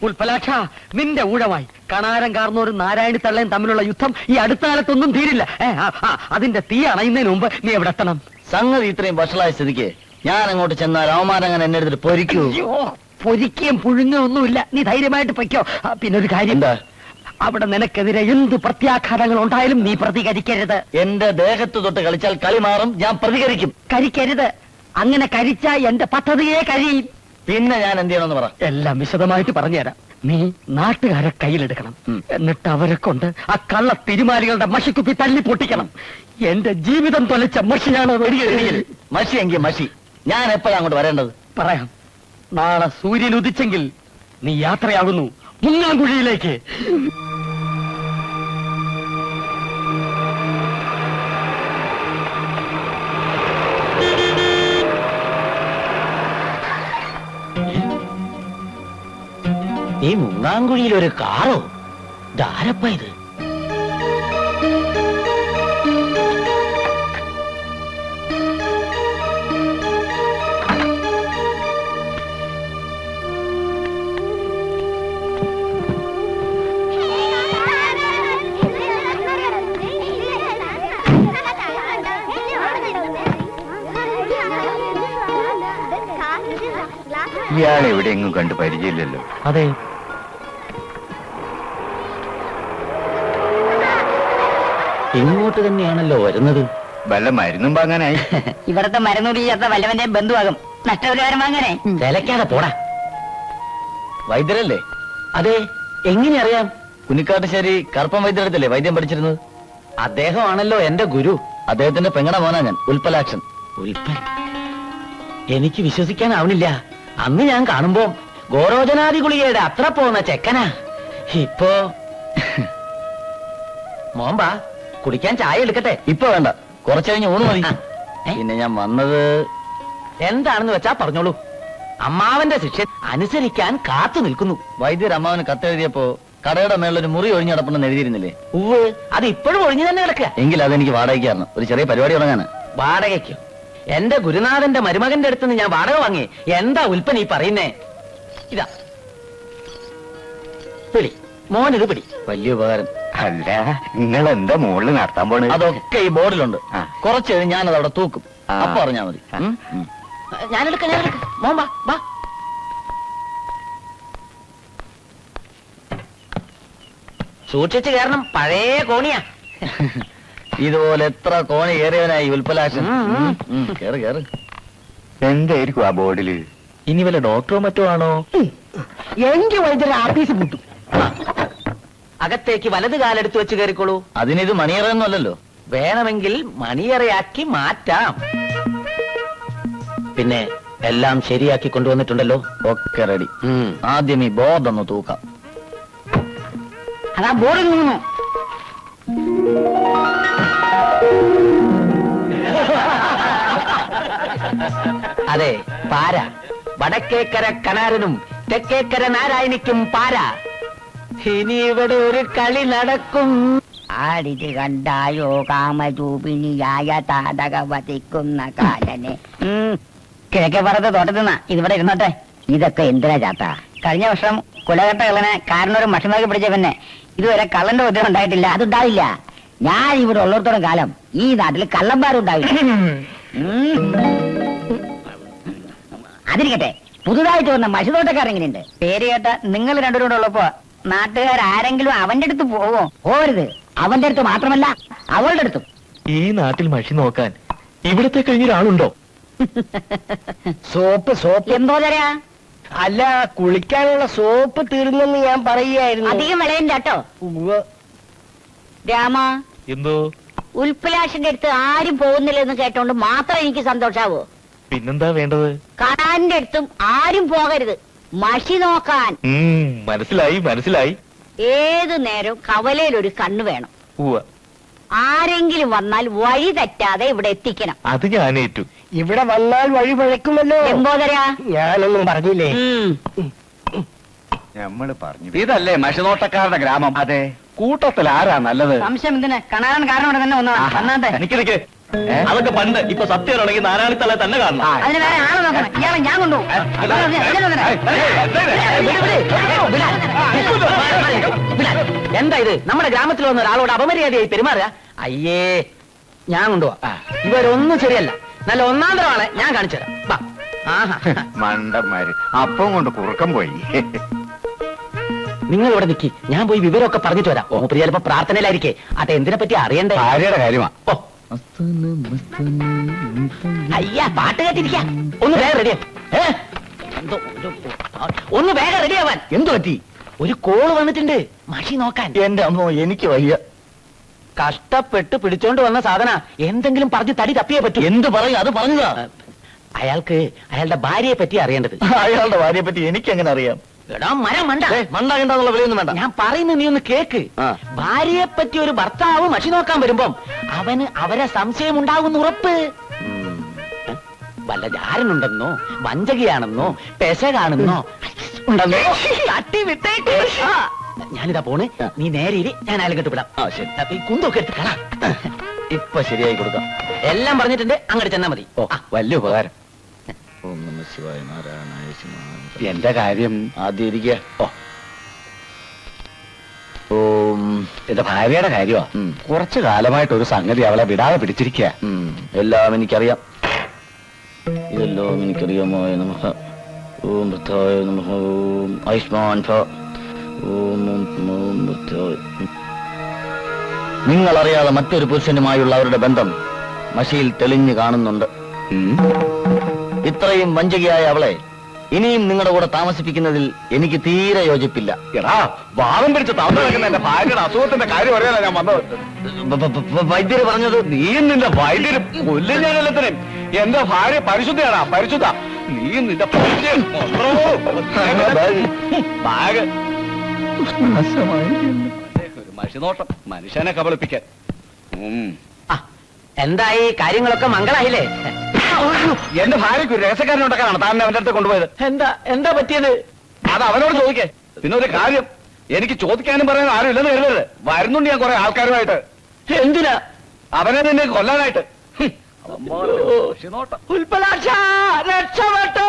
ഉൽപ്പലാക്ഷ, നിന്റെ ഊഴമായി കണാരം കാർന്നോരും നാരായണി തള്ളയും തമ്മിലുള്ള യുദ്ധം ഈ അടുത്ത കാലത്തൊന്നും തീരില്ല. അതിന്റെ തീ അണയുന്നതിന് മുമ്പ് നീ എവിടെ എത്തണം? സംഗതി ഇത്രയും വഷളായ സ്ഥിതിക്ക് ഞാൻ അങ്ങോട്ട് ചെന്നാൽ അവമാനങ്ങനെ എന്നെ എടുത്തിട്ട് പൊരിക്കൂ. പൊരിക്കുകയും പുഴുങ്ങുകയും ഒന്നുമില്ല. നീ ധൈര്യമായിട്ട് പൊയ്ക്കോ. പിന്നെ ഒരു കാര്യം, എന്താ? അവിടെ നിനക്കെതിരെ എന്ത് പ്രത്യാഘാതങ്ങൾ ഉണ്ടായാലും നീ പ്രതികരിക്കരുത്. എന്റെ ദേഹത്ത് തൊട്ട് കളിച്ചാൽ കളി മാറും. ഞാൻ പ്രതികരിക്കും. കരിക്കരുത്. അങ്ങനെ കരിച്ചാൽ എന്റെ പദ്ധതിയെ കഴിയും. പിന്നെ ഞാൻ എന്ത് ചെയ്യണമെന്ന് പറ. എല്ലാം വിശദമായിട്ട് പറഞ്ഞുതരാം. നീ നാട്ടുകാരെ കയ്യിലെടുക്കണം. എന്നിട്ട് അവരെ കൊണ്ട് ആ കള്ള തിരുമാലികളുടെ മഷിക്കുപ്പി തല്ലി പൊട്ടിക്കണം. എന്റെ ജീവിതം തൊലച്ച മഷിയാണ്. മഷി എങ്കിൽ മഷി. ഞാൻ എപ്പോഴാണ് അങ്ങോട്ട് വരേണ്ടത്? പറയാം. നാളെ സൂര്യൻ ഉദിച്ചെങ്കിൽ നീ യാത്രയാകുന്നു മുങ്ങാങ്കുഴിയിലേക്ക്. ഈ മുങ്ങാങ്കുഴിയിൽ ഒരു കാറോ? ധാരപ്പ ഇത്. ഇയാളെ എവിടെയെങ്കിലും കണ്ട് പരിചയമില്ലല്ലോ. അതെ, ഇങ്ങോട്ട് തന്നെയാണല്ലോ വരുന്നത്. വല്ല മരുന്നും വാങ്ങാനായി. ഇവിടത്തെ മരുന്നുടി ചേർത്ത വല്ലവന്റെ ബന്ധുവാകും. നഷ്ടപരിഹാരം വാങ്ങാനേ. തിലക്കാതെ പോടാ. വൈദ്യരല്ലേ? അതെ. എങ്ങനെ അറിയാം? കുനിക്കാട്ടുശ്ശേരി കറുപ്പൻ വൈദ്യരടുത്തല്ലേ വൈദ്യം പഠിച്ചിരുന്നത്? അദ്ദേഹമാണല്ലോ എന്റെ ഗുരു. അദ്ദേഹത്തിന്റെ പെങ്ങടെ മോനാ ഞാൻ, ഉൽപ്പലാക്ഷൻ. ഉൽപ്പൽ? എനിക്ക് വിശ്വസിക്കാനാവണില്ല. അന്ന് ഞാൻ കാണുമ്പോ ഗോരോചനാദി ഗുളികയുടെ അത്ര പോന്ന ചെക്കനാ. ഇപ്പോ മോമ്പാ, കുടിക്കാൻ ചായ എടുക്കട്ടെ? ഇപ്പൊ വേണ്ട, കുറച്ചു കഴിഞ്ഞ് ഊണ് മതി. പിന്നെ ഞാൻ വന്നത് എന്താണെന്ന് വെച്ചാ പറഞ്ഞോളൂ. അമ്മാവന്റെ ശിക്ഷ അനുസരിക്കാൻ കാത്തു നിൽക്കുന്നു. വൈദ്യർ അമ്മാവന് കത്തെഴുതിയപ്പോ കടയുടെ മേളൊരു മുറി ഒഴിഞ്ഞടപ്പുണ്ടെന്ന് എഴുതിയിരുന്നില്ലേ? ഉവ്, അത് ഇപ്പോഴും ഒഴിഞ്ഞു തന്നെ കിടക്കുക. എങ്കിൽ അതെനിക്ക് വാടകയ്ക്ക് തരണം. ഒരു ചെറിയ പരിപാടി തുടങ്ങാന്. വാടകയ്ക്കോ? എന്റെ ഗുരുനാഥന്റെ മരുമകന്റെ അടുത്തുനിന്ന് ഞാൻ വാടക വാങ്ങി. എന്താ ഉൽപ്പൻ ഈ പറയുന്നേ? ഇതാ പിടി മോനിത് പിടി. വലിയ ഉപകാരം. അല്ല, നിങ്ങൾ എന്താ മുകളിൽ നടത്താൻ പോണ്? അതൊക്കെ ഈ ബോർഡിലുണ്ട്. കുറച്ച് കഴിഞ്ഞ് ഞാനത് അവിടെ തൂക്കും. അപ്പൊ അറിഞ്ഞാ മതി. ഞാനെടുക്ക മോൻ വാ വാ. സൂക്ഷിച്ചു കയറണം, പഴയ കോണിയാ. ഇതുപോലെ എത്ര കോണി കയറിയവനായി ഉൽപ്പലാക്ഷൻ. കേറ് കേറ്. എന്തായിരിക്കും ആ ബോർഡില്? ഇനി വല്ല ഡോക്ടറോ മറ്റോ ആണോ? എനിക്ക് വൈദ്യുതി ആഫീസ് പൂട്ടും. അകത്തേക്ക് വലത് കാലെടുത്ത് വെച്ച് കയറിക്കോളൂ. അതിനിത് മണിയറയൊന്നുമല്ലല്ലോ. വേണമെങ്കിൽ മണിയറയാക്കി മാറ്റാം. പിന്നെ എല്ലാം ശരിയാക്കി കൊണ്ടുവന്നിട്ടുണ്ടല്ലോ. ഒക്കെ റെഡി. ആദ്യം ഈ ബോർഡ് ഒന്ന് തൂക്കാം. അതാ ബോർഡിൽ നിന്നു. അതെ, പാര. വടക്കേക്കര കനാരനും തെക്കേക്കര നാരായണിക്കും പാര. ഇനി ഇവിടെ ഒരു കളി നടക്കും. ആടിത് കണ്ടായോ കാമരൂപിണിയായ താതക വധിക്കുന്ന കാലനെ. കിഴക്കേ പറത്ത് തോട്ടത്തിൽ നിന്നാ ഇതിവിടെ ഇരുന്നോട്ടെ. ഇതൊക്കെ എന്തിനാ ചാത്ത? കഴിഞ്ഞ വർഷം കുലകെട്ട കള്ളനെ കാരണവരും മഷമാക്കി പിടിച്ച പിന്നെ ഇതുവരെ കള്ളന്റെ ഉദ്രവം ഉണ്ടായിട്ടില്ല. അതുണ്ടാവില്ല. ഞാൻ ഇവിടെ ഉള്ളിടത്തോളം കാലം ഈ നാട്ടിൽ കള്ളന്മാരും ഉണ്ടാവില്ല. അതിരിക്കട്ടെ, പുതുതായിട്ട് വന്ന മഷിതോട്ടക്കാരെങ്ങനെയുണ്ട്? പേര് കേട്ട നിങ്ങൾ രണ്ടുപേരും കൂടെ ഉള്ളപ്പോ നാട്ടുകാരെങ്കിലും അവന്റെ അടുത്ത് പോവോ? പോരുത്. അവന്റെ അടുത്ത് മാത്രമല്ല, അവളുടെ അടുത്തും. ഈ നാട്ടിൽ മഷി നോക്കാൻ ഇവിടത്തെ കഴിഞ്ഞൊരാളുണ്ടോ? സോപ്പ് എന്തോ തരാ? അല്ല, കുളിക്കാനുള്ള സോപ്പ് തീർന്നെന്ന് ഞാൻ പറയുകയായിരുന്നു. അധികം വിളയില്ല കേട്ടോ. രാമ, എന്തോ? ഉൽപ്പലാശന്റെ അടുത്ത് ആരും പോകുന്നില്ലെന്ന് കേട്ടോണ്ട് മാത്രം എനിക്ക് സന്തോഷാവോ? പിന്നെന്താ വേണ്ടത്? കടാന്റെ അടുത്തും ആരും പോകരുത്. മഷി നോക്കാൻ. മനസ്സിലായി മനസ്സിലായി. ഏതു നേരം കവലയിൽ ഒരു കണ്ണ് വേണം. ഉവ്വ. ആരെങ്കിലും വന്നാൽ വഴി തെറ്റാതെ ഇവിടെ എത്തിക്കണം. അത് ഞാനേറ്റു. ഇവിടെ വന്നാൽ വഴി പഴക്കുമല്ലോ. എമ്പോതരാ, ഞാനൊന്നും പറഞ്ഞില്ലേ? നമ്മള് പറഞ്ഞു. ഇതല്ലേ മഷിനോട്ടക്കാരുടെ ഗ്രാമം? അതെ. കൂട്ടത്തിൽ ആരാ നല്ലത്? സംശയം എന്തിനാ? കാണാൻ കാരണം തന്നെ വന്നാട്ടെ. നിക്ക്. അതൊക്കെ പണ്ട്. ഇപ്പൊ സത്യമാണെങ്കിൽ നാരായണിത്തല തന്നെ കാണണം. അതിന് വേറെ ആളെ നോക്കണം. ഇയാളെ ഞാൻ കൊണ്ടുപോകും. എന്താ ഇത്? നമ്മുടെ ഗ്രാമത്തിൽ വന്ന ഒരാളോട് അപമര്യാദയായി പെരുമാറുക. അയ്യേ, ഞാൻ കൊണ്ടുപോവാ. ഇവരൊന്നും ശരിയല്ല. നല്ല ഒന്നാം തരമാണ്. ഞാൻ കാണിച്ചു തരാം. വാ. ആഹാ, മണ്ടന്മാര് അപ്പം കൊണ്ട് കുറുക്കം പോയി. നിങ്ങൾ ഇവിടെ നിൽക്കി, ഞാൻ പോയി വിവരമൊക്കെ പറഞ്ഞിട്ട് വരാം. മൂപ്പര് ചിലപ്പോ പ്രാർത്ഥനയിലായിരിക്കേ. അത് എന്തിനെ പറ്റി അറിയണ്ടേ? ഭാര്യയുടെ കാര്യമാ. ഓ, അയ്യാ, പാട്ട് കേട്ടിരിക്ക. ഒന്ന് വേഗം റെഡിയാ. ഒന്ന് വേഗം റെഡിയാവാൻ. എന്തു പറ്റി? ഒരു കോള് വന്നിട്ടുണ്ട്, മഷി നോക്കാൻ. എന്റെ അമ്മോ, എനിക്ക് വയ്യ. കഷ്ടപ്പെട്ട് പിടിച്ചോണ്ട് വന്ന സാധന. എന്തെങ്കിലും പറഞ്ഞ് തടി തപ്പിയേ പറ്റൂ. എന്ത് പറയും? അത് പറഞ്ഞതാ. അയാൾക്ക് അയാളുടെ ഭാര്യയെ പറ്റി അറിയേണ്ടത്. അയാളുടെ ഭാര്യയെ പറ്റി എനിക്ക് എങ്ങനെ അറിയാം? എടാ മരം മണ്ട, മണ്ടാകണ്ടെന്നുള്ള വിലയൊന്നും വേണ്ട. ഞാൻ പറയുന്നത് നീ ഒന്ന് കേക്ക്. ആ. ഭാര്യയെ പറ്റി ഒരു ഭർത്താവ് മഷി നോക്കാൻ വരുമ്പം അവന് അവരെ സംശയം ഉണ്ടാകുന്ന ഉറപ്പ്. വല്ല ജാരനുണ്ടെന്നോ വഞ്ചകയാണെന്നോ പെശകാണെന്നോ ഉണ്ടെന്നോ തട്ടി വിട്ടേക്ക്. ഞാനിതാ പോണ്. നീ നേരെ ഇരി, ഞാൻ അയാളെ കെട്ടിവിടാം. ശരി. ഈ കുന്തൊക്കെ എടുത്ത് കളാ. ഇപ്പൊ ശരിയായി കൊടുക്കാം. എല്ലാം പറഞ്ഞിട്ടുണ്ട്, അങ്ങോട്ട് ചെന്നാ മതി. ഓ, വലിയ ഉപകാരം. എന്റെ കാര്യം ആദ്യം ഇരിക്കുക. ഓം, എന്റെ ഭാര്യയുടെ കാര്യമാ. കുറച്ചു കാലമായിട്ട് ഒരു സംഗതി അവളെ വിടാതെ പിടിച്ചിരിക്കുക. എല്ലാം എനിക്കറിയാം. ഇതെല്ലാം എനിക്കറിയാമോ? നമഃ ഓം വൃദ്ധായ നമഃ ഓം ആയുഷ്മാൻ ഭവ ഓം ഓം വൃദ്ധായ. നിങ്ങളറിയാതെ മറ്റൊരു പുരുഷനുമായുള്ള അവരുടെ ബന്ധം മഷിയിൽ തെളിഞ്ഞു കാണുന്നുണ്ട്. ഇത്രയും വഞ്ചകയായ അവളെ ഇനിയും നിങ്ങളുടെ കൂടെ താമസിപ്പിക്കുന്നതിൽ എനിക്ക് തീരെ യോജിപ്പില്ല. എടാ, വാദം പിടിച്ച് തന്നു വെക്കുന്ന എന്റെ ഭാര്യയുടെ അസുഖത്തിന്റെ കാര്യം അറിയാനാ ഞാൻ വന്നത്. വൈദ്യര് പറഞ്ഞത് നീയും നിന്റെ വൈദ്യരും കൊല്ലും ഞാൻ എല്ലാത്തിനും. എന്റെ ഭാര്യ പരിശുദ്ധയാടാ, പരിശുദ്ധ. നീയും നിന്റെ ബാഗ് ഒരു മഷിനോട്ടം മനുഷ്യനെ കബളിപ്പിക്കാൻ. എന്തായി? കാര്യങ്ങളൊക്കെ മംഗളായില്ലേ? എന്റെ ഭാര്യയ്ക്ക് ഒരു രഹസ്യക്കാരനെ ഉണ്ടാക്കാനാണ് താൻ അവന്റെ അടുത്ത് കൊണ്ടുപോയത്. എന്താ പറ്റിയത്? അത് അവനോട് ചോദിക്കേ. പിന്നെ ഒരു കാര്യം, എനിക്ക് ചോദിക്കാനും പറയാനും ആരും ഇല്ലെന്ന് കരുതരുത്. വരുന്നുണ്ട് ഞാൻ കുറെ ആൾക്കാരുമായിട്ട്. എന്തിനാ? അവനെ നിന്നെ കൊല്ലാനായിട്ട്. ഉൽപ്പലാക്ഷ രക്ഷപ്പെട്ടു.